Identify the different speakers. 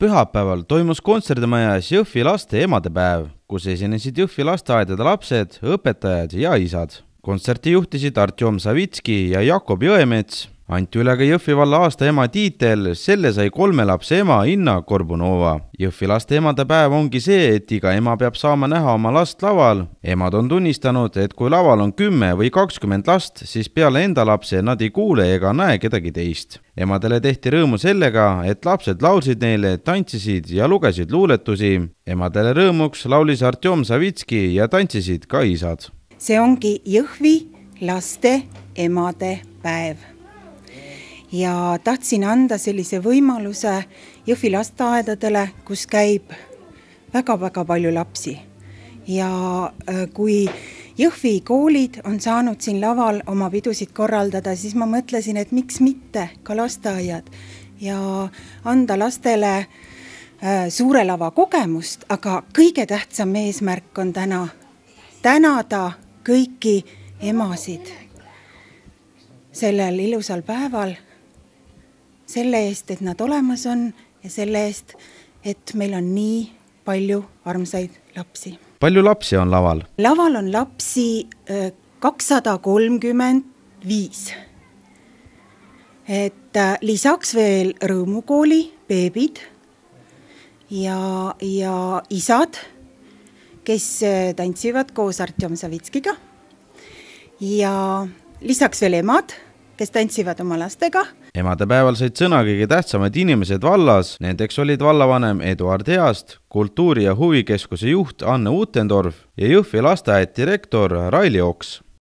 Speaker 1: Pühapäeval toimus kontserdimajas Jõhvi laste emadepäev, kus esinesid Jõhvi lasteaedade lapsed, õpetajad ja isad. Kontserti juhtisid Artjom Savitski ja Jakob Jõemets. Anti üle ka Jõhvi valla aasta ema tiitel, selle sai 3 lapse ema Inna Korbunova. Jõhvi laste emadepäev ongi see, et iga ema peab saama näha oma last laval. Emad on tunnistanud, et kui laval on 10 või 20 last, siis peale enda lapse nad ei kuule ega näe kedagi teist. Emadele tehti rõõmu sellega, et lapsed laulsid neile, tantsisid ja lugesid luuletusi. Emadele rõõmuks laulis Artjom Savitski ja tantsisid ka isad.
Speaker 2: See ongi Jõhvi laste emade päev. Ja tahtsin anda sellise võimaluse Jõhvi lasteaedadele, kus käib väga-väga palju lapsi. Ja kui Jõhvi koolid on saanud siin laval oma pidusid korraldada, siis ma mõtlesin, et miks mitte ka lasteaiad ja anda lastele suure lava kogemust, aga kõige tähtsam eesmärk on tänada kõiki emasid sellel ilusal päeval, selle eest, et nad olemas on ja selle eest, et meil on nii palju armsaid lapsi.
Speaker 1: Palju lapsi on laval?
Speaker 2: Laval on lapsi 235. Et lisaks veel Rõõmukooli beebid ja isad, kes tantsivad koos Artjom Savitskiga ja lisaks veel emad, kes tantsivad oma lastega.
Speaker 1: Emadepäeval said sõna kõige tähtsamad inimesed vallas, nendeks olid vallavanem Eduard Heast, kultuuri- ja huvikeskuse juht Anne Utendorf ja Jõhvi lasteaed direktor Raili Oks.